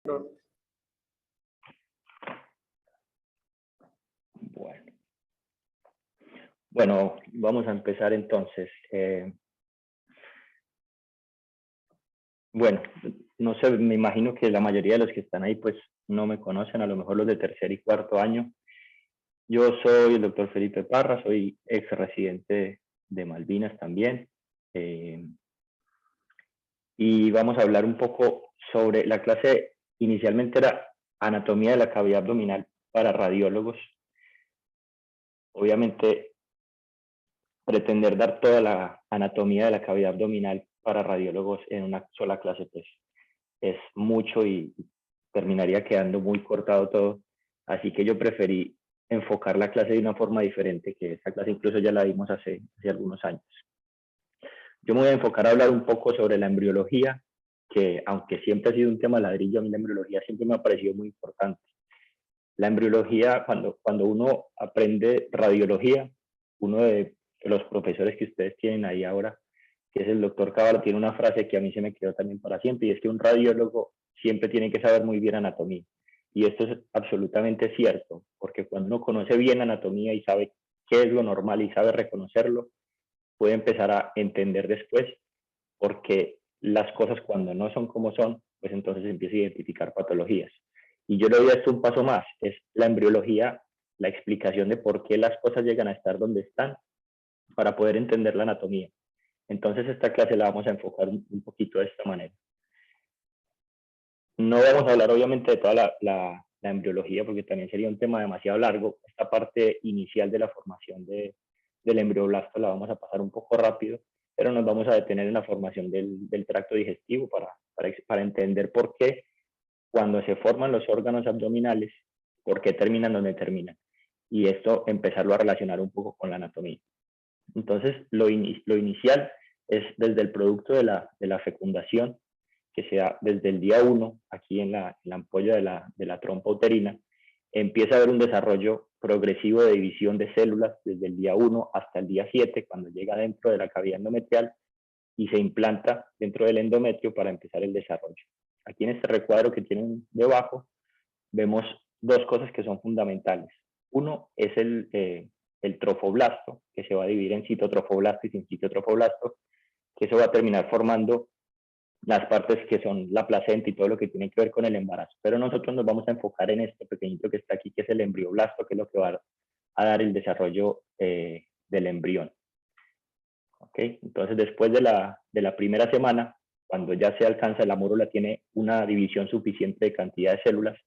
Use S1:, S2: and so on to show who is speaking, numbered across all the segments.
S1: Bueno, bueno, vamos a empezar entonces. Bueno, no sé, me imagino que la mayoría de los que están ahí pues no me conocen, a lo mejor los de tercer y cuarto año. Yo soy el doctor Felipe Parra, soy ex residente de Malvinas también. Y vamos a hablar un poco sobre la clase, inicialmente era anatomía de la cavidad abdominal para radiólogos. Obviamente, pretender dar toda la anatomía de la cavidad abdominal para radiólogos en una sola clase, pues es mucho y terminaría quedando muy cortado todo. Así que yo preferí enfocar la clase de una forma diferente, que esta clase incluso ya la dimos hace algunos años. Yo me voy a enfocar a hablar un poco sobre la embriología, que aunque siempre ha sido un tema ladrillo, a mí la embriología siempre me ha parecido muy importante. La embriología, cuando uno aprende radiología, uno de los profesores que ustedes tienen ahí ahora, que es el doctor Cavallo, tiene una frase que a mí se me quedó también para siempre, y es que un radiólogo siempre tiene que saber muy bien anatomía. Y esto es absolutamente cierto, porque cuando uno conoce bien anatomía y sabe qué es lo normal y sabe reconocerlo, puede empezar a entender después porque las cosas cuando no son como son, pues entonces empieza a identificar patologías. Y yo le doy a esto un paso más, es la embriología, la explicación de por qué las cosas llegan a estar donde están para poder entender la anatomía. Entonces esta clase la vamos a enfocar un poquito de esta manera. No vamos a hablar obviamente de toda la embriología porque también sería un tema demasiado largo. Esta parte inicial de la formación del embrioblasto la vamos a pasar un poco rápido, pero nos vamos a detener en la formación del tracto digestivo para entender por qué cuando se forman los órganos abdominales, por qué terminan donde terminan. Y esto empezarlo a relacionar un poco con la anatomía. Entonces, lo inicial es desde el producto de la fecundación, que sea desde el día 1, aquí en la ampolla de la trompa uterina, empieza a haber un desarrollo progresivo de división de células desde el día 1 hasta el día 7, cuando llega dentro de la cavidad endometrial y se implanta dentro del endometrio para empezar el desarrollo. Aquí en este recuadro que tienen debajo, vemos dos cosas que son fundamentales. Uno es el trofoblasto, que se va a dividir en citotrofoblasto y sin citotrofoblasto, que eso va a terminar formando las partes que son la placenta y todo lo que tiene que ver con el embarazo. Pero nosotros nos vamos a enfocar en este pequeñito que está aquí, que es el embrioblasto, que es lo que va a dar el desarrollo del embrión. ¿Okay? Entonces, después de la primera semana, cuando ya se alcanza la mórula, tiene una división suficiente de cantidad de células,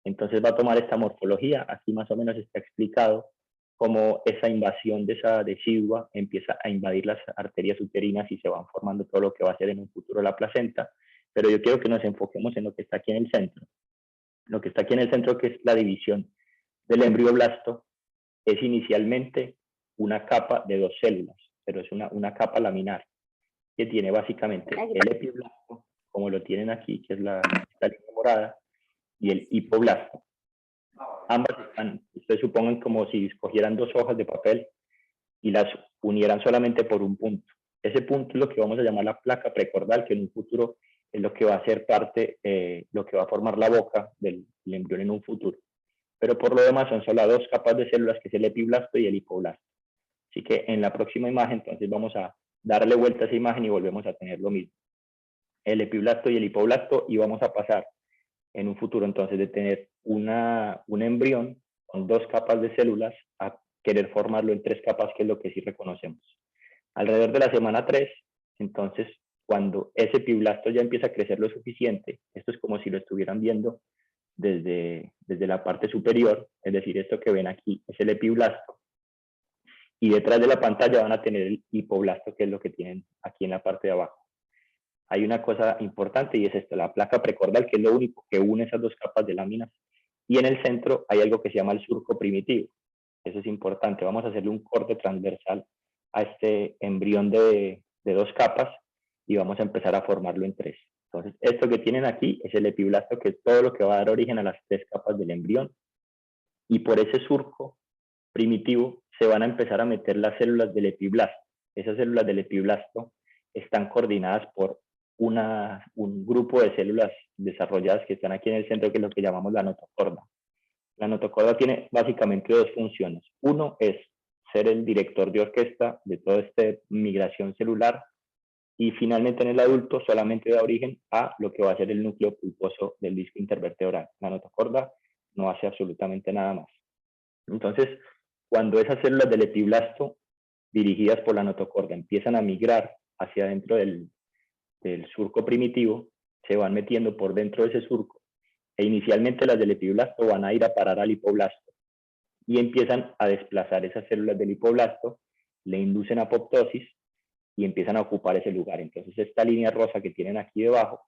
S1: entonces va a tomar esta morfología. Aquí más o menos está explicado cómo esa invasión de esa decidua empieza a invadir las arterias uterinas y se van formando todo lo que va a ser en un futuro la placenta. Pero yo quiero que nos enfoquemos en lo que está aquí en el centro. Lo que está aquí en el centro, que es la división del embrioblasto, es inicialmente una capa de dos células, pero es una capa laminar que tiene básicamente el epiblasto, como lo tienen aquí, que es esta línea morada, y el hipoblasto. Ambas están, ustedes supongan como si escogieran dos hojas de papel y las unieran solamente por un punto. Ese punto es lo que vamos a llamar la placa precordal, que en un futuro es lo que va a ser parte, lo que va a formar la boca del embrión en un futuro. Pero por lo demás son solo dos capas de células, que es el epiblasto y el hipoblasto. Así que en la próxima imagen, entonces vamos a darle vuelta a esa imagen y volvemos a tener lo mismo. El epiblasto y el hipoblasto, y vamos a pasar en un futuro entonces de tener un embrión con dos capas de células a querer formarlo en tres capas, que es lo que sí reconocemos. Alrededor de la semana 3, entonces, cuando ese epiblasto ya empieza a crecer lo suficiente, esto es como si lo estuvieran viendo desde la parte superior, es decir, esto que ven aquí es el epiblasto, y detrás de la pantalla van a tener el hipoblasto, que es lo que tienen aquí en la parte de abajo. Hay una cosa importante y es esto, la placa precordal, que es lo único que une esas dos capas de láminas, y en el centro hay algo que se llama el surco primitivo. Eso es importante, vamos a hacerle un corte transversal a este embrión de dos capas y vamos a empezar a formarlo en tres. Entonces, esto que tienen aquí es el epiblasto, que es todo lo que va a dar origen a las tres capas del embrión, y por ese surco primitivo se van a empezar a meter las células del epiblasto. Esas células del epiblasto están coordinadas por un grupo de células desarrolladas que están aquí en el centro, que es lo que llamamos la notocorda. La notocorda tiene básicamente dos funciones. Uno es ser el director de orquesta de toda esta migración celular, y finalmente en el adulto solamente da origen a lo que va a ser el núcleo pulposo del disco intervertebral. La notocorda no hace absolutamente nada más. Entonces, cuando esas células del epiblasto dirigidas por la notocorda empiezan a migrar hacia dentro del surco primitivo, se van metiendo por dentro de ese surco, e inicialmente las del epiblasto van a ir a parar al hipoblasto y empiezan a desplazar esas células del hipoblasto, le inducen apoptosis y empiezan a ocupar ese lugar. Entonces esta línea rosa que tienen aquí debajo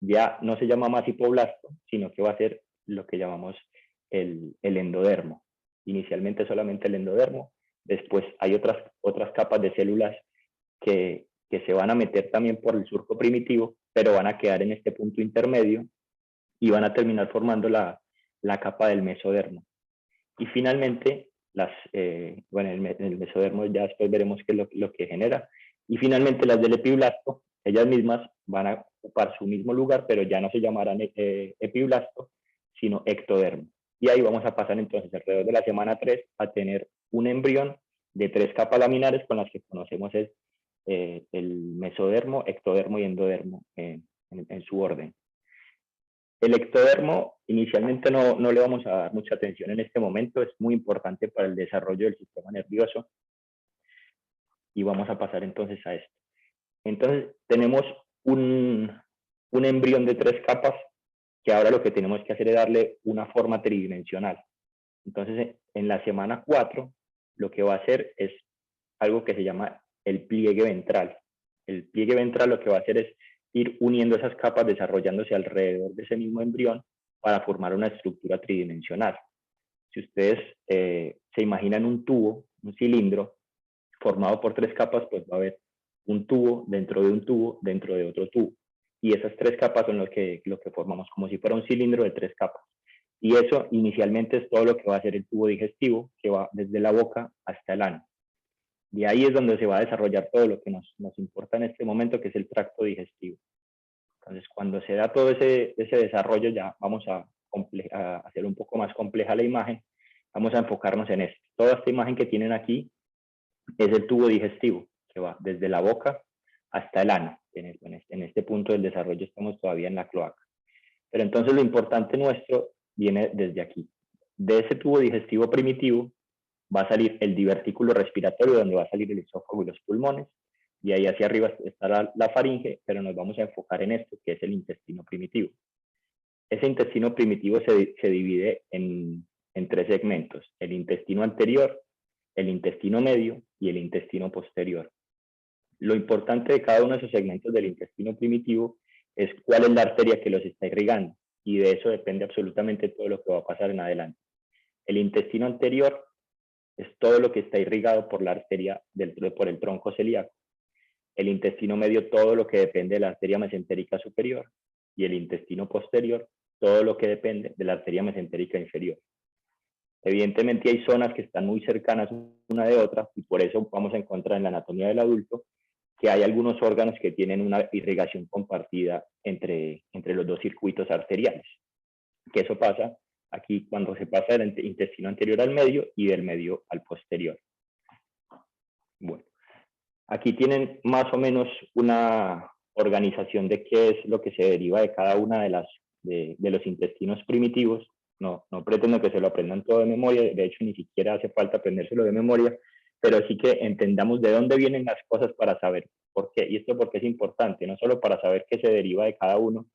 S1: ya no se llama más hipoblasto, sino que va a ser lo que llamamos el endodermo. Inicialmente solamente el endodermo, después hay otras capas de células que se van a meter también por el surco primitivo, pero van a quedar en este punto intermedio y van a terminar formando la capa del mesodermo. Y finalmente, bueno, el mesodermo ya después veremos qué es lo que genera. Y finalmente las del epiblasto, ellas mismas van a ocupar su mismo lugar, pero ya no se llamarán epiblasto, sino ectodermo. Y ahí vamos a pasar entonces alrededor de la semana 3 a tener un embrión de 3 capas laminares con las que conocemos el mesodermo, ectodermo y endodermo en su orden. El ectodermo inicialmente no le vamos a dar mucha atención en este momento, es muy importante para el desarrollo del sistema nervioso, y vamos a pasar entonces a esto. Entonces tenemos un embrión de 3 capas que ahora lo que tenemos que hacer es darle una forma tridimensional. Entonces en la semana 4 lo que va a hacer es algo que se llama el pliegue ventral. El pliegue ventral lo que va a hacer es ir uniendo esas capas, desarrollándose alrededor de ese mismo embrión para formar una estructura tridimensional. Si ustedes se imaginan un tubo, un cilindro, formado por 3 capas, pues va a haber un tubo dentro de un tubo dentro de otro tubo. Y esas 3 capas son lo que formamos, como si fuera un cilindro de 3 capas. Y eso inicialmente es todo lo que va a ser el tubo digestivo, que va desde la boca hasta el ano. Y ahí es donde se va a desarrollar todo lo que nos importa en este momento, que es el tracto digestivo. Entonces, cuando se da todo ese desarrollo, ya vamos a hacer un poco más compleja la imagen. Vamos a enfocarnos en esto. Toda esta imagen que tienen aquí es el tubo digestivo, que va desde la boca hasta el ano. En este punto del desarrollo estamos todavía en la cloaca. Pero entonces lo importante nuestro viene desde aquí. De ese tubo digestivo primitivo va a salir el divertículo respiratorio, donde va a salir el esófago y los pulmones, y ahí hacia arriba estará la faringe, pero nos vamos a enfocar en esto, que es el intestino primitivo. Ese intestino primitivo se divide en 3 segmentos: el intestino anterior, el intestino medio y el intestino posterior. Lo importante de cada uno de esos segmentos del intestino primitivo es cuál es la arteria que los está irrigando, y de eso depende absolutamente todo lo que va a pasar en adelante. El intestino anterior es todo lo que está irrigado por la arteria, por el tronco celíaco. El intestino medio, todo lo que depende de la arteria mesentérica superior. Y el intestino posterior, todo lo que depende de la arteria mesentérica inferior. Evidentemente hay zonas que están muy cercanas una de otra, y por eso vamos a encontrar en la anatomía del adulto que hay algunos órganos que tienen una irrigación compartida entre los 2 circuitos arteriales. Que eso pasa aquí cuando se pasa del intestino anterior al medio y del medio al posterior. Bueno, aquí tienen más o menos una organización de qué es lo que se deriva de cada una de los intestinos primitivos. No pretendo que se lo aprendan todo de memoria, de hecho ni siquiera hace falta aprendérselo de memoria, pero sí que entendamos de dónde vienen las cosas para saber por qué. Y esto porque es importante, no solo para saber qué se deriva de cada uno,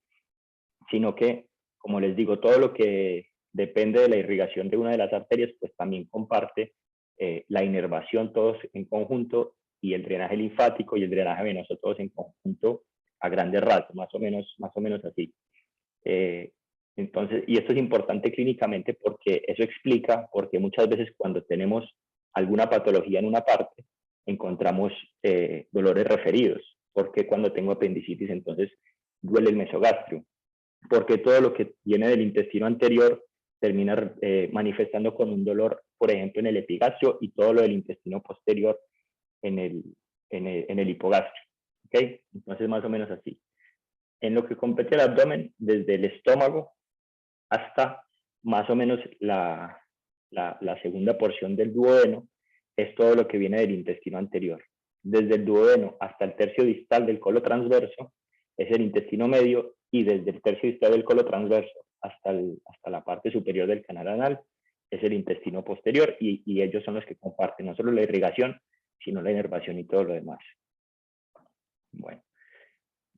S1: sino que, como les digo, todo lo que depende de la irrigación de una de las arterias, pues también comparte la inervación todos en conjunto, y el drenaje linfático y el drenaje venoso todos en conjunto a grandes rasgos, más o menos así. Entonces, y esto es importante clínicamente porque eso explica por qué muchas veces cuando tenemos alguna patología en una parte, encontramos dolores referidos. Porque cuando tengo apendicitis, entonces duele el mesogastrio. Porque todo lo que viene del intestino anterior termina manifestando con un dolor, por ejemplo, en el epigastrio, y todo lo del intestino posterior en el hipogastrio. ¿Okay? Entonces, más o menos así. En lo que compete al abdomen, desde el estómago hasta más o menos la segunda porción del duodeno, es todo lo que viene del intestino anterior. Desde el duodeno hasta el tercio distal del colon transverso es el intestino medio, y desde el tercio distal del colon transverso hasta la parte superior del canal anal es el intestino posterior, y ellos son los que comparten no solo la irrigación, sino la inervación y todo lo demás. Bueno,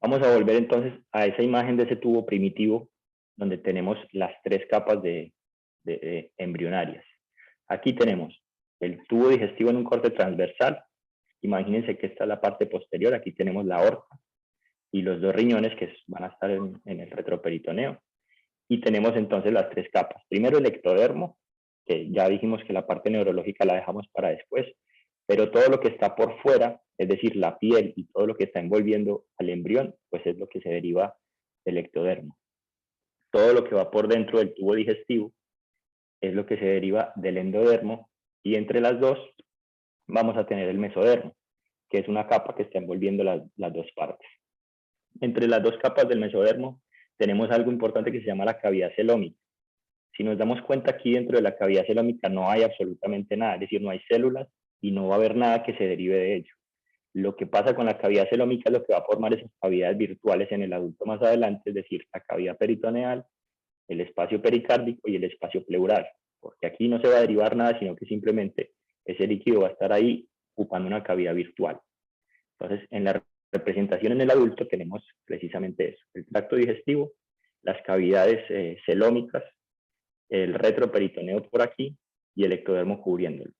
S1: vamos a volver entonces a esa imagen de ese tubo primitivo donde tenemos las tres capas de embrionarias. Aquí tenemos el tubo digestivo en un corte transversal. Imagínense que esta es la parte posterior. Aquí tenemos la aorta y los dos riñones que van a estar en el retroperitoneo. Y tenemos entonces las tres capas. Primero el ectodermo, que ya dijimos que la parte neurológica la dejamos para después, pero todo lo que está por fuera, es decir, la piel y todo lo que está envolviendo al embrión, pues es lo que se deriva del ectodermo. Todo lo que va por dentro del tubo digestivo es lo que se deriva del endodermo, y entre las dos vamos a tener el mesodermo, que es una capa que está envolviendo las dos partes. Entre las dos capas del mesodermo tenemos algo importante que se llama la cavidad celómica. Si nos damos cuenta, aquí dentro de la cavidad celómica no hay absolutamente nada, es decir, no hay células y no va a haber nada que se derive de ello. Lo que pasa con la cavidad celómica es lo que va a formar esas cavidades virtuales en el adulto más adelante, es decir, la cavidad peritoneal, el espacio pericárdico y el espacio pleural, porque aquí no se va a derivar nada, sino que simplemente ese líquido va a estar ahí ocupando una cavidad virtual. Entonces, en la representación en el adulto tenemos precisamente eso: el tracto digestivo, las cavidades celómicas, el retroperitoneo por aquí y el ectodermo cubriéndolo.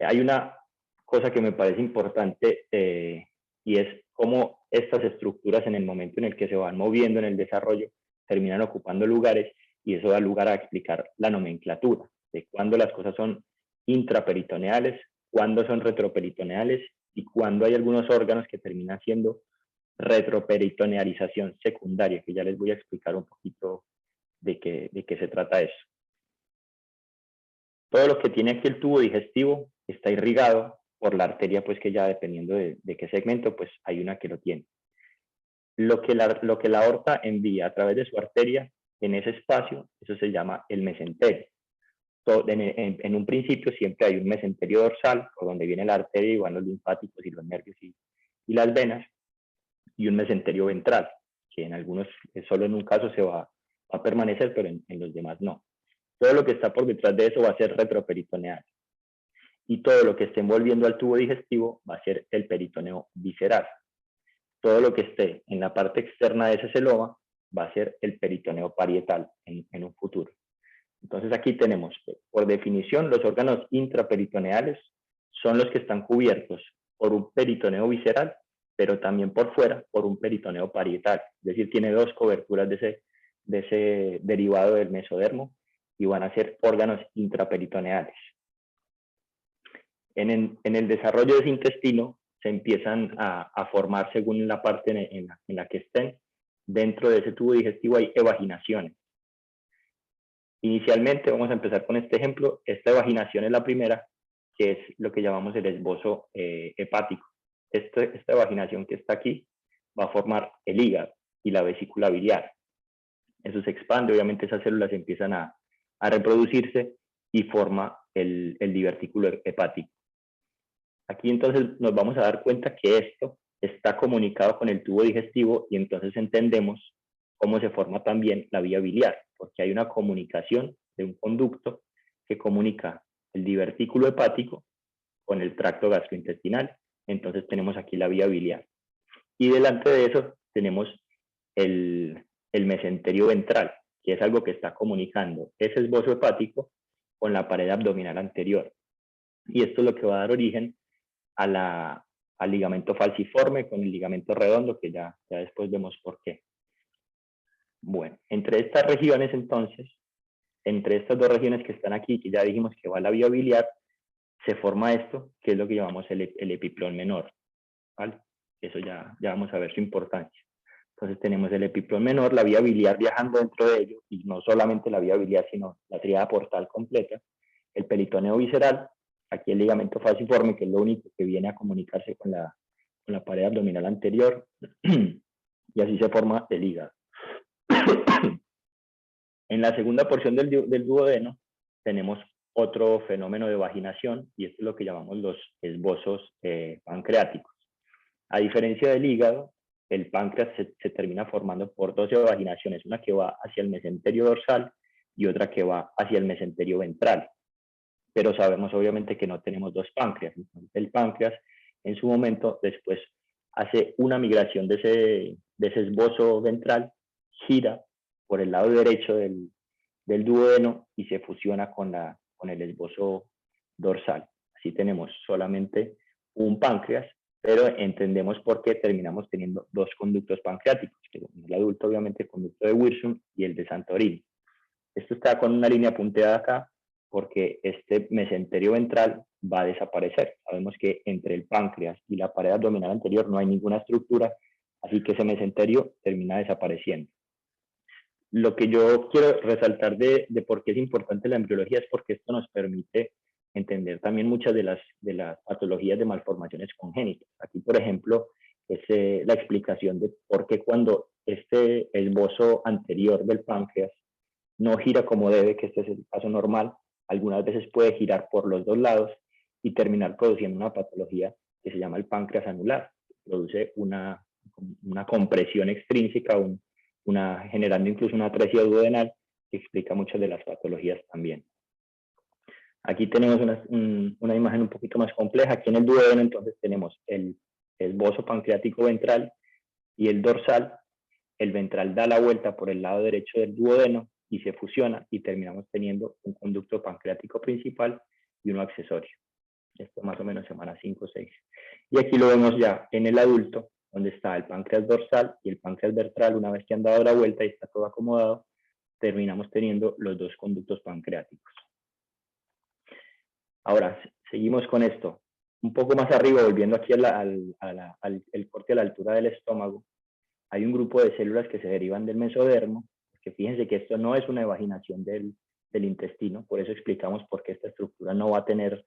S1: Hay una cosa que me parece importante y es cómo estas estructuras, en el momento en el que se van moviendo en el desarrollo, terminan ocupando lugares, y eso da lugar a explicar la nomenclatura de cuándo las cosas son intraperitoneales, cuándo son retroperitoneales y cuándo hay algunos órganos que terminan siendo retroperitonealización secundaria, que ya les voy a explicar un poquito de qué se trata eso. Todo lo que tiene aquí el tubo digestivo está irrigado por la arteria, pues que ya dependiendo de qué segmento, pues hay una que lo tiene. Lo que la aorta envía a través de su arteria en ese espacio, eso se llama el mesenterio. En un principio siempre hay un mesenterio dorsal, por donde viene la arteria y van los linfáticos y los nervios y las venas, y un mesenterio ventral, que en algunos, solo en un caso se va a permanecer, pero en los demás no. Todo lo que está por detrás de eso va a ser retroperitoneal. Y todo lo que esté envolviendo al tubo digestivo va a ser el peritoneo visceral. Todo lo que esté en la parte externa de ese celoma va a ser el peritoneo parietal en un futuro. Entonces aquí tenemos, por definición, los órganos intraperitoneales son los que están cubiertos por un peritoneo visceral, pero también por fuera por un peritoneo parietal. Es decir, tiene dos coberturas de ese derivado del mesodermo, y van a ser órganos intraperitoneales. En el desarrollo de ese intestino se empiezan a formar según la parte en la que estén. Dentro de ese tubo digestivo hay evaginaciones. Inicialmente, vamos a empezar con este ejemplo. Esta evaginación es la primera, que es lo que llamamos el esbozo hepático. Esta evaginación que está aquí va a formar el hígado y la vesícula biliar. Eso se expande, obviamente esas células empiezan a reproducirse y forma el divertículo hepático. Aquí entonces nos vamos a dar cuenta que esto está comunicado con el tubo digestivo, y entonces entendemos cómo se forma también la vía biliar, porque hay una comunicación de un conducto que comunica el divertículo hepático con el tracto gastrointestinal. Entonces tenemos aquí la vía biliar. Y delante de eso tenemos el mesenterio ventral, que es algo que está comunicando ese esbozo hepático con la pared abdominal anterior. Y esto es lo que va a dar origen al ligamento falciforme con el ligamento redondo, que ya después vemos por qué. Bueno, entre estas regiones entonces, entre estas dos regiones que están aquí, que ya dijimos que va la vía biliar, se forma esto, que es lo que llamamos el epiplón menor, ¿vale? Eso ya vamos a ver su importancia. Entonces tenemos el epiplón menor, la vía biliar viajando dentro de ello, y no solamente la vía biliar, sino la tríada portal completa, el peritoneo visceral, aquí el ligamento falciforme, que es lo único que viene a comunicarse con la pared abdominal anterior, y así se forma el hígado. En la segunda porción del duodeno tenemos otro fenómeno de vaginación y esto es lo que llamamos los esbozos pancreáticos. A diferencia del hígado, el páncreas se termina formando por 12 vaginaciones, una que va hacia el mesenterio dorsal y otra que va hacia el mesenterio ventral. Pero sabemos obviamente que no tenemos dos páncreas. Entonces, el páncreas en su momento después hace una migración de ese esbozo ventral, gira por el lado derecho del duodeno y se fusiona con el esbozo dorsal. Así tenemos solamente un páncreas, pero entendemos por qué terminamos teniendo dos conductos pancreáticos, que en el adulto obviamente el conducto de Wirsum y el de Santorini. Esto está con una línea punteada acá porque este mesenterio ventral va a desaparecer. Sabemos que entre el páncreas y la pared abdominal anterior no hay ninguna estructura, así que ese mesenterio termina desapareciendo. Lo que yo quiero resaltar de por qué es importante la embriología es porque esto nos permite entender también muchas de las patologías de malformaciones congénitas. Aquí, por ejemplo, es la explicación de por qué cuando este esbozo anterior del páncreas no gira como debe, que este es el caso normal, algunas veces puede girar por los dos lados y terminar produciendo una patología que se llama el páncreas anular. Produce una compresión extrínseca, generando incluso una atresia duodenal que explica muchas de las patologías también. Aquí tenemos una imagen un poquito más compleja. Aquí en el duodeno entonces tenemos el esbozo pancreático ventral y el dorsal. El ventral da la vuelta por el lado derecho del duodeno y se fusiona y terminamos teniendo un conducto pancreático principal y uno accesorio. Esto más o menos semana 5 o 6. Y aquí lo vemos ya en el adulto, donde está el páncreas dorsal y el páncreas ventral. Una vez que han dado la vuelta y está todo acomodado, terminamos teniendo los dos conductos pancreáticos. Ahora, seguimos con esto. Un poco más arriba, volviendo aquí al corte a la altura del estómago, hay un grupo de células que se derivan del mesodermo, que fíjense que esto no es una evaginación del intestino, por eso explicamos por qué esta estructura no va a tener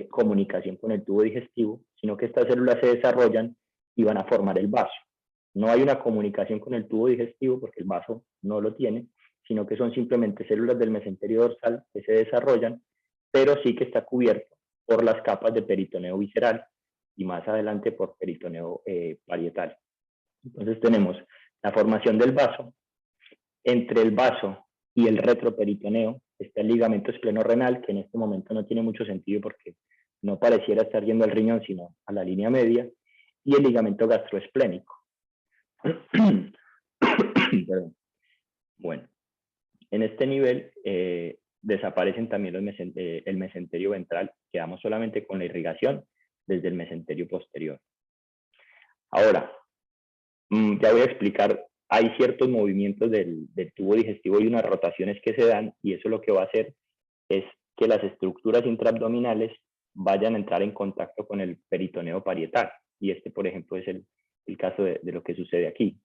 S1: comunicación con el tubo digestivo, sino que estas células se desarrollan y van a formar el vaso. No hay una comunicación con el tubo digestivo porque el vaso no lo tiene, sino que son simplemente células del mesenterio dorsal que se desarrollan, pero sí que está cubierto por las capas de peritoneo visceral y más adelante por peritoneo parietal. Entonces tenemos la formación del vaso. Entre el vaso y el retroperitoneo está el ligamento esplenorrenal, que en este momento no tiene mucho sentido porque no pareciera estar yendo al riñón, sino a la línea media, y el ligamento gastroesplénico. Perdón. Bueno, en este nivel desaparecen también el mesenterio ventral, quedamos solamente con la irrigación desde el mesenterio posterior. Ahora, ya voy a explicar, hay ciertos movimientos del tubo digestivo y unas rotaciones que se dan, y eso lo que va a hacer es que las estructuras intraabdominales vayan a entrar en contacto con el peritoneo parietal, y este, por ejemplo, es el caso de lo que sucede aquí.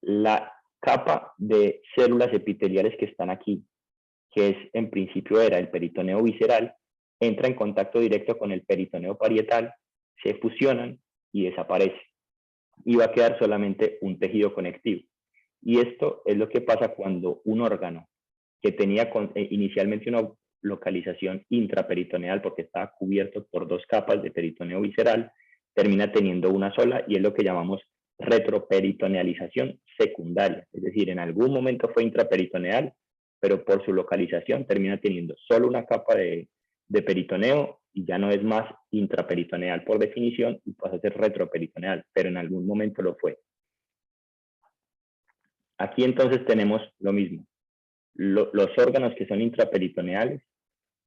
S1: La capa de células epiteliales que están aquí, que es en principio era el peritoneo visceral, entra en contacto directo con el peritoneo parietal, se fusionan y desaparece. Y va a quedar solamente un tejido conectivo. Y esto es lo que pasa cuando un órgano que tenía inicialmente una localización intraperitoneal porque estaba cubierto por dos capas de peritoneo visceral, termina teniendo una sola y es lo que llamamos retroperitonealización secundaria. Es decir, en algún momento fue intraperitoneal, pero por su localización termina teniendo solo una capa de peritoneo y ya no es más intraperitoneal por definición y pasa a ser retroperitoneal, pero en algún momento lo fue. Aquí entonces tenemos lo mismo. Los órganos que son intraperitoneales,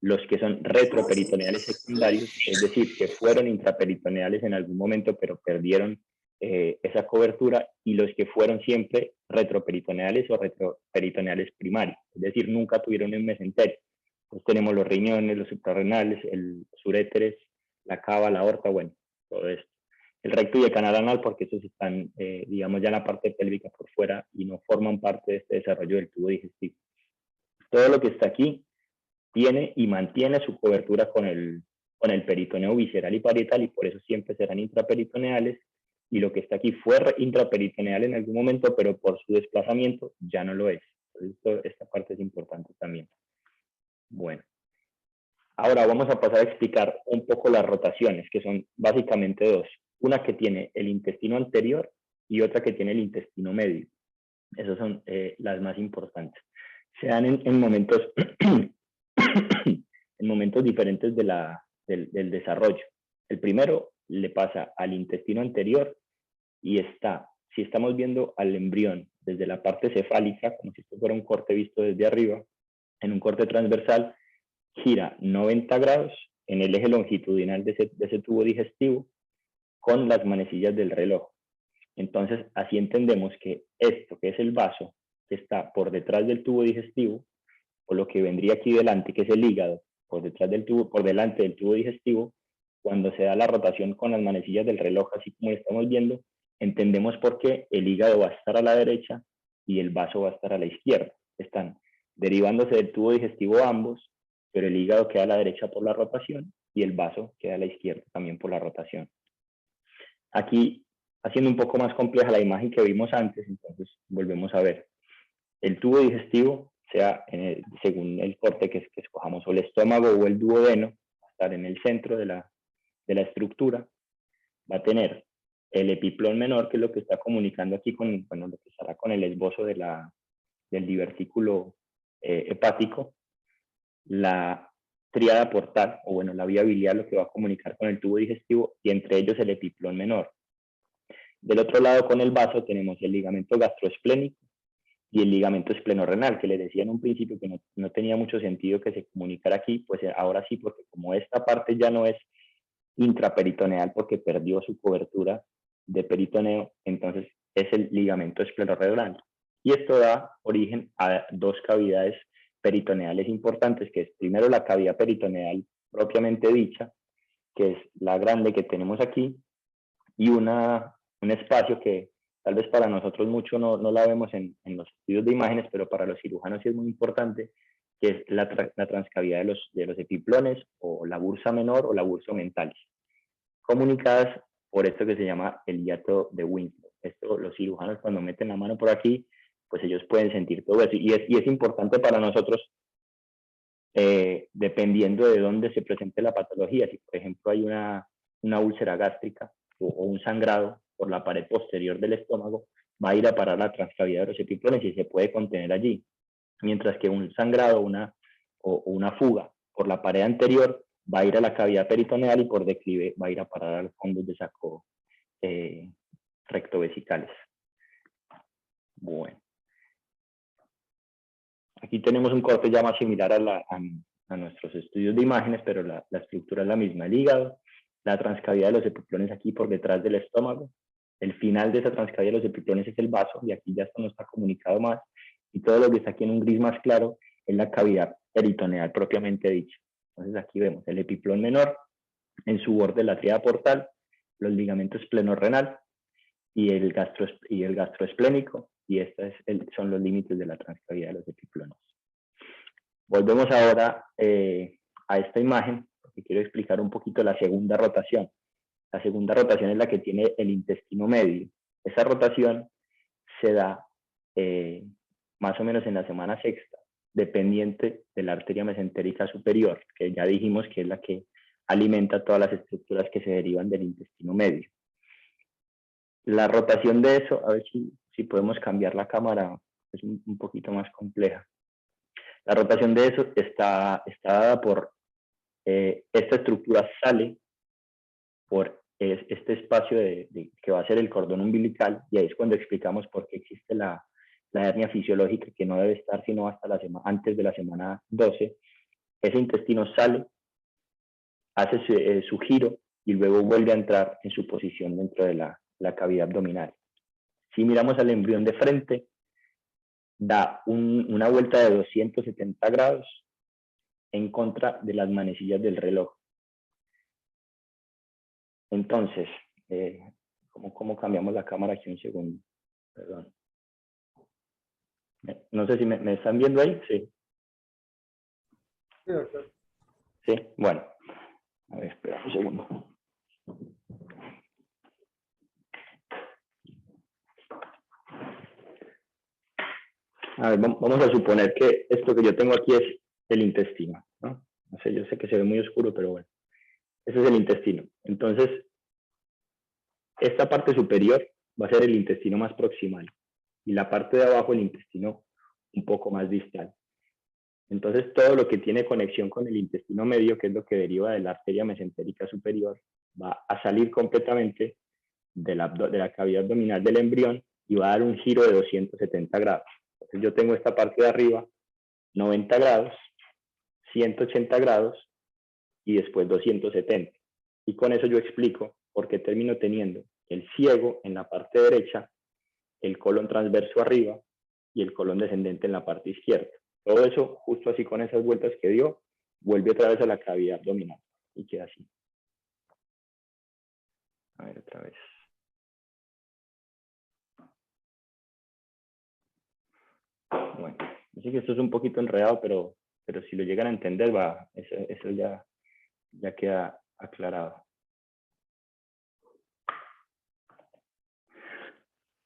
S1: los que son retroperitoneales secundarios, es decir, que fueron intraperitoneales en algún momento pero perdieron esa cobertura, y los que fueron siempre retroperitoneales o retroperitoneales primarios, es decir, nunca tuvieron un mesenterio. Pues tenemos los riñones, los suprarrenales, los uréteres, la cava, la aorta, bueno, todo esto. El recto y el canal anal, porque esos están, digamos, ya en la parte pélvica por fuera y no forman parte de este desarrollo del tubo digestivo. Todo lo que está aquí tiene y mantiene su cobertura con el peritoneo visceral y parietal, y por eso siempre serán intraperitoneales, y lo que está aquí fue intraperitoneal en algún momento, pero por su desplazamiento ya no lo es. Entonces, esta parte es importante también. Bueno, ahora vamos a pasar a explicar un poco las rotaciones, que son básicamente dos. Una que tiene el intestino anterior y otra que tiene el intestino medio. Esas son las más importantes. Se dan en momentos, en momentos diferentes del desarrollo. El primero le pasa al intestino anterior y está, si estamos viendo al embrión desde la parte cefálica, como si esto fuera un corte visto desde arriba, en un corte transversal, gira 90 grados en el eje longitudinal de ese tubo digestivo con las manecillas del reloj. Entonces, así entendemos que esto, que es el vaso, que está por detrás del tubo digestivo, o lo que vendría aquí delante, que es el hígado, por delante del tubo digestivo, cuando se da la rotación con las manecillas del reloj, así como estamos viendo, entendemos por qué el hígado va a estar a la derecha y el vaso va a estar a la izquierda. Están derivándose del tubo digestivo ambos, pero el hígado queda a la derecha por la rotación y el vaso queda a la izquierda también por la rotación. Aquí, haciendo un poco más compleja la imagen que vimos antes, entonces volvemos a ver. El tubo digestivo, sea según el corte que escojamos, o el estómago o el duodeno, va a estar en el centro de la estructura, va a tener el epiplón menor, que es lo que está comunicando aquí con, bueno, lo que estará con el esbozo del divertículo hepático, la tríada portal, o bueno, la vía biliar, lo que va a comunicar con el tubo digestivo, y entre ellos el epiplón menor. Del otro lado, con el vaso, tenemos el ligamento gastroesplénico y el ligamento esplenorrenal, que les decía en un principio que no tenía mucho sentido que se comunicara aquí, pues ahora sí, porque como esta parte ya no es intraperitoneal porque perdió su cobertura de peritoneo, entonces es el ligamento esplenorrenal. Y esto da origen a dos cavidades peritoneales importantes, que es primero la cavidad peritoneal propiamente dicha, que es la grande que tenemos aquí, y un espacio que tal vez para nosotros mucho no la vemos en los estudios de imágenes, pero para los cirujanos sí es muy importante, que es la transcavidad de los epiplones, o la bursa menor o la bursa mentalis, comunicadas por esto que se llama el hiato de Winslow. Esto los cirujanos cuando meten la mano por aquí, pues ellos pueden sentir todo eso, y es importante para nosotros dependiendo de dónde se presente la patología. Si por ejemplo hay una úlcera gástrica o un sangrado por la pared posterior del estómago, va a ir a parar la transcavidad de los epiplones y se puede contener allí. Mientras que un sangrado o una fuga por la pared anterior va a ir a la cavidad peritoneal y por declive va a ir a parar a los fondos de saco rectovesicales. Bueno. Aquí tenemos un corte ya más similar a nuestros estudios de imágenes, pero la estructura es la misma. El hígado, la transcavidad de los epiplones aquí por detrás del estómago. El final de esa transcavidad de los epiplones es el vaso, y aquí ya esto no está comunicado más. Y todo lo que está aquí en un gris más claro es la cavidad peritoneal propiamente dicha. Entonces aquí vemos el epiplón menor, en su borde la tríada portal, los ligamentos esplenorrenal y el gastroesplénico, y estos son los límites de la transcavidad de los epiplones. Volvemos ahora a esta imagen, porque quiero explicar un poquito la segunda rotación. La segunda rotación es la que tiene el intestino medio. Esa rotación se da más o menos en la semana sexta, dependiente de la arteria mesentérica superior, que ya dijimos que es la que alimenta todas las estructuras que se derivan del intestino medio. La rotación de eso, a ver si podemos cambiar la cámara, es un poquito más compleja. La rotación de eso está dada por, esta estructura sale por este espacio que va a ser el cordón umbilical, y ahí es cuando explicamos por qué existe la hernia fisiológica, que no debe estar sino hasta antes de la semana 12. Ese intestino sale, hace su giro y luego vuelve a entrar en su posición dentro de la cavidad abdominal. Si miramos al embrión de frente, da una vuelta de 270 grados en contra de las manecillas del reloj. Entonces, ¿cómo cambiamos la cámara aquí un segundo? Perdón. No sé si me están viendo ahí. Sí. Sí, bueno. A ver, espera un segundo. A ver, vamos a suponer que esto que yo tengo aquí es el intestino, ¿no? No sé, yo sé que se ve muy oscuro, pero bueno, ese es el intestino. Entonces, esta parte superior va a ser el intestino más proximal y la parte de abajo el intestino un poco más distal. Entonces, todo lo que tiene conexión con el intestino medio, que es lo que deriva de la arteria mesentérica superior, va a salir completamente de la cavidad abdominal del embrión y va a dar un giro de 270 grados. Entonces, yo tengo esta parte de arriba, 90 grados, 180 grados y después 270. Y con eso yo explico por qué termino teniendo el ciego en la parte derecha, el colon transverso arriba y el colon descendente en la parte izquierda. Todo eso, justo así con esas vueltas que dio, vuelve otra vez a la cavidad abdominal y queda así. A ver, otra vez. Bueno, yo sé que esto es un poquito enredado, pero si lo llegan a entender, eso ya queda aclarado.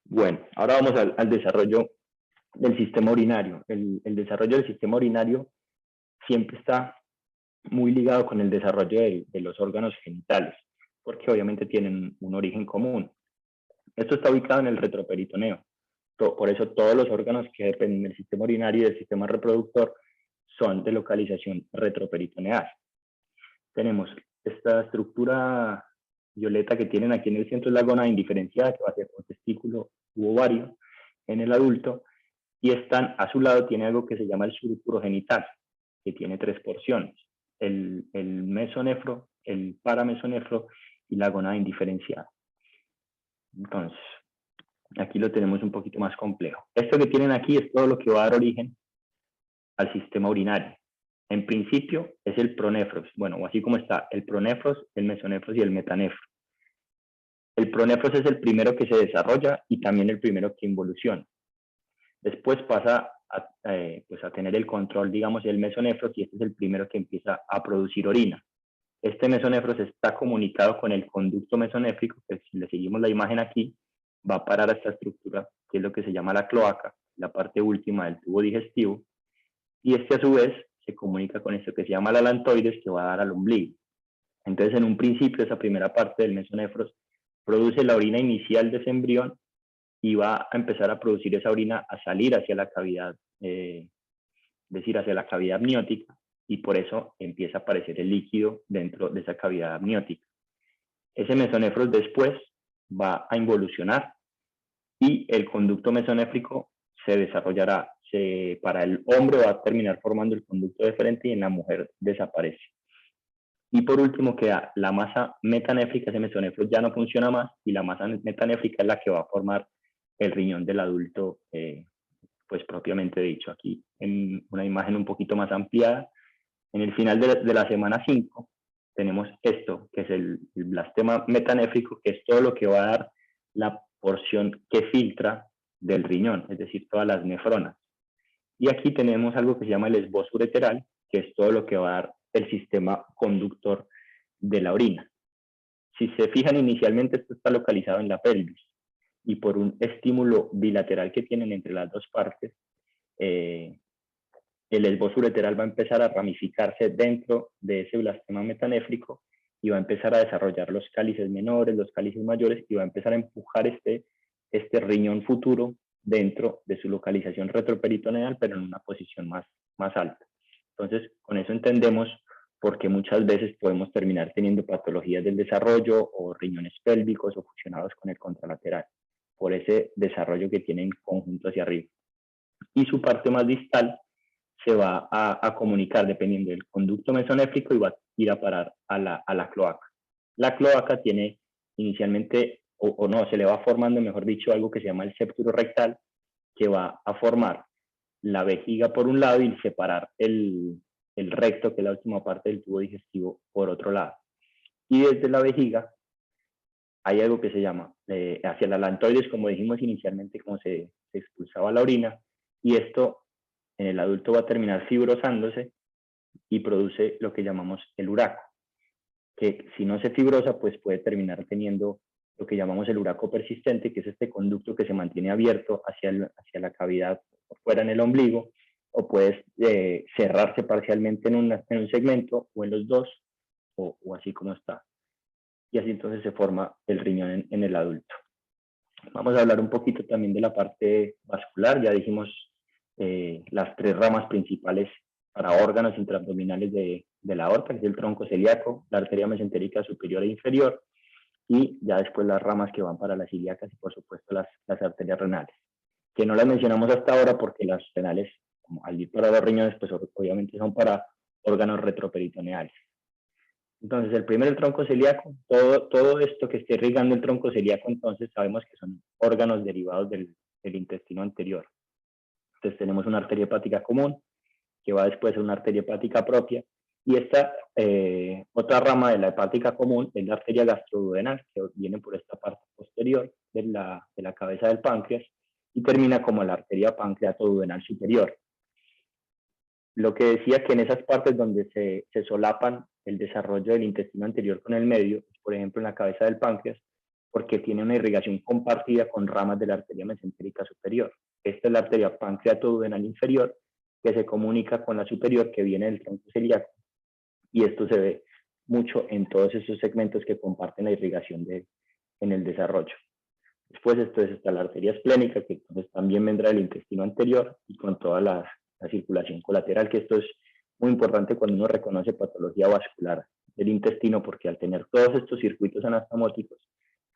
S1: Bueno, ahora vamos al desarrollo del sistema urinario. El desarrollo del sistema urinario siempre está muy ligado con el desarrollo de los órganos genitales, porque obviamente tienen un origen común. Esto está ubicado en el retroperitoneo. Por eso todos los órganos que dependen del sistema urinario y del sistema reproductor son de localización retroperitoneal. Tenemos esta estructura violeta que tienen aquí en el centro, es la gónada indiferenciada, que va a ser un testículo u ovario en el adulto, y están a su lado tiene algo que se llama el surco genital, que tiene 3 porciones, el mesonefro, el paramesonefro y la gónada indiferenciada. Entonces, aquí lo tenemos un poquito más complejo. Esto que tienen aquí es todo lo que va a dar origen al sistema urinario. En principio es el pronefros, bueno, así como está el pronefros, el mesonefros y el metanefro. El pronefros es el primero que se desarrolla y también el primero que involuciona. Después pasa a tener el control, digamos, del mesonefros, y este es el primero que empieza a producir orina. Este mesonefros está comunicado con el conducto mesonéfrico, que si le seguimos la imagen aquí, va a parar a esta estructura, que es lo que se llama la cloaca, la parte última del tubo digestivo, y este a su vez se comunica con esto que se llama la alantoides, que va a dar al ombligo. Entonces, en un principio, esa primera parte del mesonefros produce la orina inicial de ese embrión y va a empezar a producir esa orina a salir hacia la cavidad, es decir, hacia la cavidad amniótica, y por eso empieza a aparecer el líquido dentro de esa cavidad amniótica. Ese mesonefros después va a involucionar y el conducto mesonéfrico se desarrollará. Para el hombre va a terminar formando el conducto deferente y en la mujer desaparece. Y por último queda la masa metanéfrica, ese mesonefros ya no funciona más y la masa metanéfrica es la que va a formar el riñón del adulto, pues propiamente dicho. Aquí en una imagen un poquito más ampliada, en el final de la semana 5 tenemos esto, que es el blastema metanéfrico, que es todo lo que va a dar la porción que filtra del riñón, es decir, todas las nefronas. Y aquí tenemos algo que se llama el esbozo ureteral, que es todo lo que va a dar el sistema conductor de la orina. Si se fijan inicialmente, esto está localizado en la pelvis, y por un estímulo bilateral que tienen entre las dos partes, el esbozo ureteral va a empezar a ramificarse dentro de ese blastema metanéfrico y va a empezar a desarrollar los cálices menores, los cálices mayores, y va a empezar a empujar este riñón futuro dentro de su localización retroperitoneal, pero en una posición más alta. Entonces, con eso entendemos por qué muchas veces podemos terminar teniendo patologías del desarrollo o riñones pélvicos o fusionados con el contralateral, por ese desarrollo que tienen conjunto hacia arriba. Y su parte más distal se va a comunicar dependiendo del conducto mesonéfrico y va a ir a parar a la cloaca. La cloaca tiene inicialmente, o no, se le va formando, mejor dicho, algo que se llama el septo rectal, que va a formar la vejiga por un lado y separar el recto, que es la última parte del tubo digestivo, por otro lado. Y desde la vejiga hay algo que se llama, hacia la alantoides, como dijimos inicialmente, como se expulsaba la orina, y esto en el adulto va a terminar fibrosándose y produce lo que llamamos el uraco, que si no se fibrosa, pues puede terminar teniendo lo que llamamos el uraco persistente, que es este conducto que se mantiene abierto hacia la cavidad por fuera en el ombligo, o puede cerrarse parcialmente en un segmento o en los dos, o así como está. Y así entonces se forma el riñón en el adulto. Vamos a hablar un poquito también de la parte vascular. Ya dijimos las tres ramas principales para órganos intraabdominales de la aorta, que es el tronco celíaco, la arteria mesentérica superior e inferior, y ya después las ramas que van para las ilíacas y por supuesto las arterias renales, que no las mencionamos hasta ahora porque las renales, como al ir para los riñones, pues obviamente son para órganos retroperitoneales. Entonces, el tronco celíaco, todo esto que esté irrigando el tronco celíaco, entonces sabemos que son órganos derivados del intestino anterior. Entonces tenemos una arteria hepática común, que va después a una arteria hepática propia, y esta otra rama de la hepática común es la arteria gastroduodenal, que viene por esta parte posterior de la cabeza del páncreas, y termina como la arteria pancreatoduodenal superior. Lo que decía que en esas partes donde se solapan el desarrollo del intestino anterior con el medio, por ejemplo en la cabeza del páncreas, porque tiene una irrigación compartida con ramas de la arteria mesentérica superior. Esta es la arteria pancreatoduodenal inferior, que se comunica con la superior, que viene del tronco celíaco, y esto se ve mucho en todos esos segmentos que comparten la irrigación en el desarrollo. Después entonces está la arteria esplénica, que entonces también vendrá del intestino anterior y con toda la circulación colateral, que esto es muy importante cuando uno reconoce patología vascular del intestino, porque al tener todos estos circuitos anastomóticos,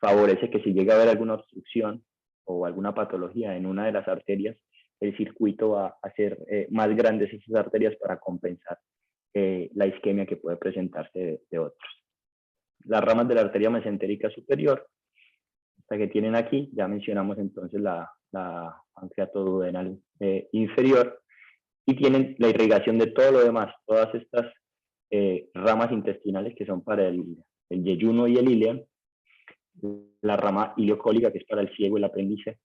S1: favorece que si llega a haber alguna obstrucción o alguna patología en una de las arterias, el circuito va a hacer más grandes esas arterias para compensar la isquemia que puede presentarse de otros. Las ramas de la arteria mesentérica superior, esta que tienen aquí, ya mencionamos entonces la pancreatoduodenal inferior, y tienen la irrigación de todo lo demás, todas estas ramas intestinales que son para el yeyuno y el ileum, la rama ileocólica que es para el ciego y el apéndice,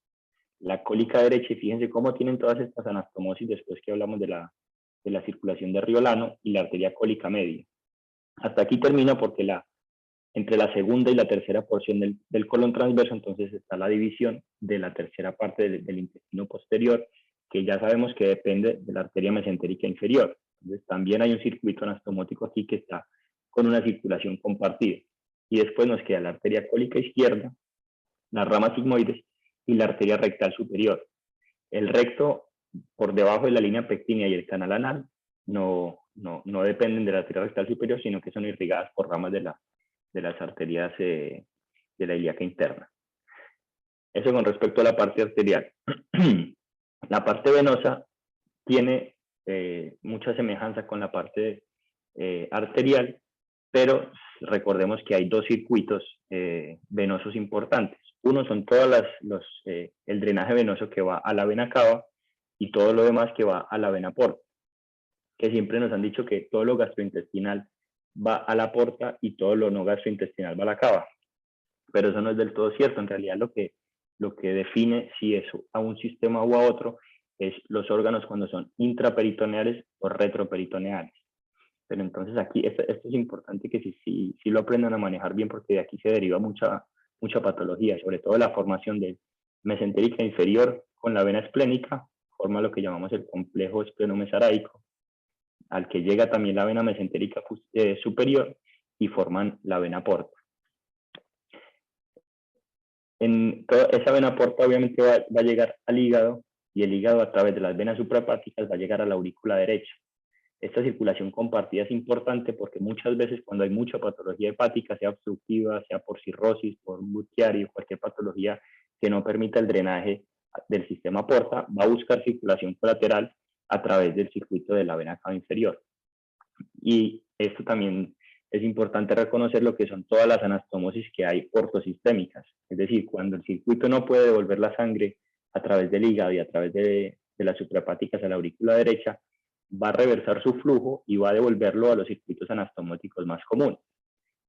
S1: la cólica derecha, y fíjense cómo tienen todas estas anastomosis después que hablamos de la circulación de Riolano, y la arteria cólica media. Hasta aquí termina porque entre la segunda y la tercera porción del colon transverso, entonces está la división de la tercera parte del intestino posterior, que ya sabemos que depende de la arteria mesentérica inferior. Entonces también hay un circuito anastomótico aquí que está con una circulación compartida. Y después nos queda la arteria cólica izquierda, las ramas sigmoides y la arteria rectal superior. El recto, por debajo de la línea pectínea, y el canal anal no dependen de la arteria rectal superior, sino que son irrigadas por ramas de las arterias de la ilíaca interna. Eso con respecto a la parte arterial. La parte venosa tiene mucha semejanza con la parte arterial, pero recordemos que hay dos circuitos venosos importantes. Uno son el drenaje venoso que va a la vena cava, y todo lo demás que va a la vena porta, que siempre nos han dicho que todo lo gastrointestinal va a la porta y todo lo no gastrointestinal va a la cava, pero eso no es del todo cierto. En realidad lo que define si es a un sistema u a otro es los órganos cuando son intraperitoneales o retroperitoneales. Pero entonces aquí esto es importante que sí lo aprendan a manejar bien, porque de aquí se deriva mucha patología, sobre todo la formación de mesentérica inferior con la vena esplénica, forma lo que llamamos el complejo esplenomesaráico, al que llega también la vena mesentérica superior, y forman la vena porta. Esa vena porta obviamente va a llegar al hígado, y el hígado a través de las venas suprahepáticas va a llegar a la aurícula derecha. Esta circulación compartida es importante porque muchas veces cuando hay mucha patología hepática, sea obstructiva, sea por cirrosis, por Buchiari, cualquier patología que no permita el drenaje del sistema porta, va a buscar circulación colateral a través del circuito de la vena cava inferior. Y esto también es importante reconocer lo que son todas las anastomosis que hay portosistémicas, es decir, cuando el circuito no puede devolver la sangre a través del hígado y a través de las suprahepáticas a la aurícula derecha, va a reversar su flujo y va a devolverlo a los circuitos anastomóticos más comunes,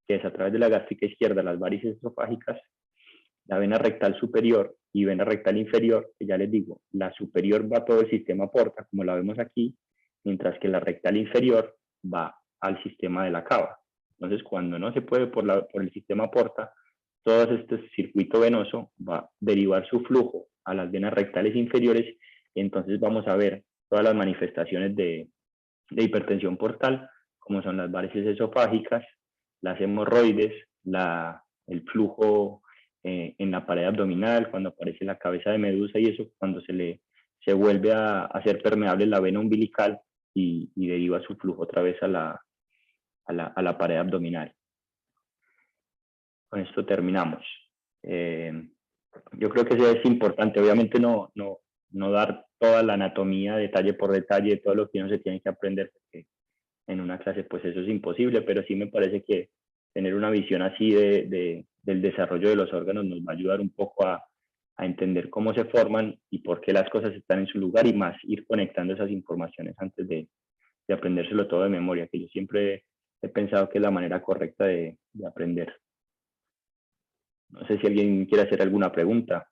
S1: que es a través de la gástrica izquierda, las varices esofágicas, la vena rectal superior y vena rectal inferior, que ya les digo, la superior va a todo el sistema porta, como la vemos aquí, mientras que la rectal inferior va al sistema de la cava. Entonces, cuando no se puede por el sistema porta, todo este circuito venoso va a derivar su flujo a las venas rectales inferiores y entonces vamos a ver todas las manifestaciones de hipertensión portal, como son las varices esofágicas, las hemorroides, el flujo en la pared abdominal, cuando aparece la cabeza de medusa y eso, cuando se vuelve a hacer permeable la vena umbilical y deriva su flujo otra vez a la pared abdominal. Con esto terminamos. Yo creo que eso es importante. Obviamente no dar toda la anatomía detalle por detalle, todo lo que uno se tiene que aprender, porque en una clase pues eso es imposible, pero sí me parece que tener una visión así del desarrollo de los órganos nos va a ayudar un poco a entender cómo se forman y por qué las cosas están en su lugar y más ir conectando esas informaciones antes de aprendérselo todo de memoria, que yo siempre he pensado que es la manera correcta de aprender. No sé si alguien quiere hacer alguna pregunta.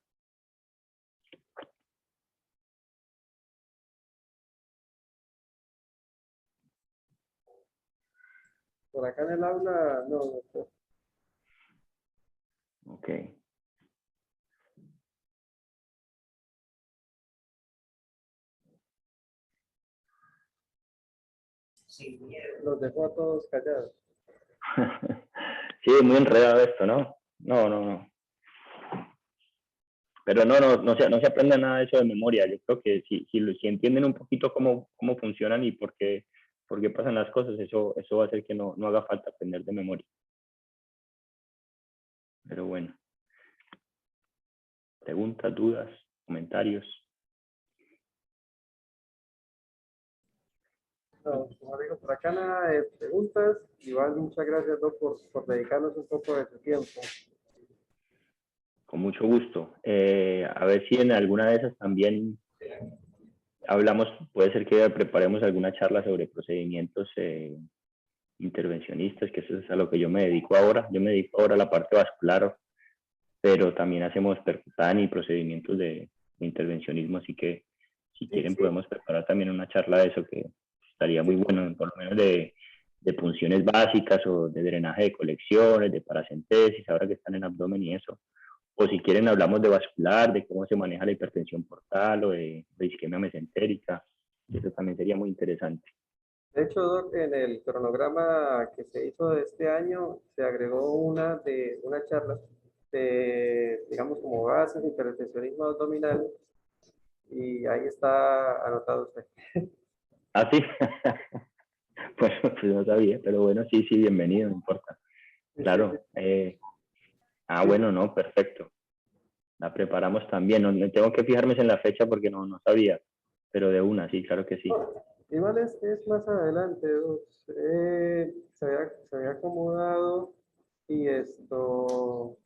S2: Por acá en el aula, no, doctor.
S1: Ok.
S2: Los dejo a todos callados.
S1: Sí, muy enredado esto, ¿no? No. Pero no se aprende nada de eso de memoria. Yo creo que si entienden un poquito cómo funcionan y por qué pasan las cosas, eso va a hacer que no haga falta aprender de memoria. Pero bueno. Preguntas, dudas, comentarios.
S2: No, como digo, por acá nada de preguntas. Igual muchas gracias, Doc, por dedicarnos un poco de su tiempo.
S1: Con mucho gusto. A ver si en alguna de esas también hablamos, puede ser que preparemos alguna charla sobre procedimientos intervencionistas, que eso es a lo que yo me dedico ahora. Yo me dedico ahora a la parte vascular, pero también hacemos percután y procedimientos de intervencionismo, así que si quieren
S2: Sí.
S1: podemos preparar también una charla de eso, que estaría muy bueno, por lo menos de punciones básicas o de drenaje de colecciones, de paracentesis, ahora que están en abdomen y eso. O si quieren hablamos de vascular, de cómo se maneja la hipertensión portal o de isquemia mesentérica. Eso también sería muy interesante.
S2: De hecho, Doc, en el cronograma que se hizo de este año, se agregó una charla de, digamos, como bases, intervencionismo abdominal, y ahí está anotado usted.
S1: ¿Ah, sí? Pues no sabía, pero bueno, sí, bienvenido, no importa. Claro. Bueno, no, perfecto. La preparamos también. No tengo que fijarme en la fecha porque no sabía, pero de una, sí, claro que sí.
S2: Igual es más adelante, Doc. Se había acomodado y esto,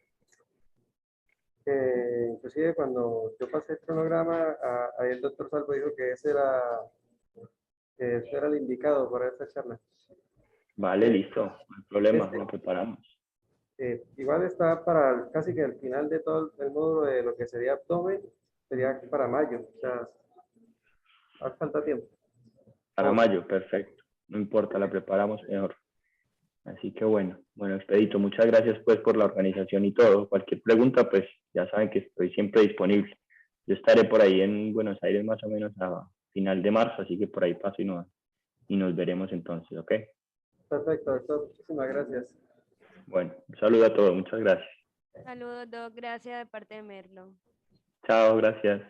S2: inclusive cuando yo pasé el cronograma, ahí el doctor Salvo dijo que ese era el indicado para esta charla.
S1: Vale, listo, no hay problema,
S2: Este,
S1: lo preparamos.
S2: igual está para casi que el final de todo el módulo de lo que sería abdomen, sería para mayo, o sea, falta tiempo.
S1: Para mayo, perfecto. No importa, la preparamos mejor. Así que bueno, Expedito, muchas gracias pues por la organización y todo. Cualquier pregunta, pues ya saben que estoy siempre disponible. Yo estaré por ahí en Buenos Aires más o menos a final de marzo, así que por ahí paso y nos veremos entonces, ¿ok?
S2: Perfecto, doctor, muchísimas gracias.
S1: Bueno, un saludo a todos, muchas gracias.
S3: Saludos, Doc. Gracias de parte de Merlo.
S1: Chao, gracias.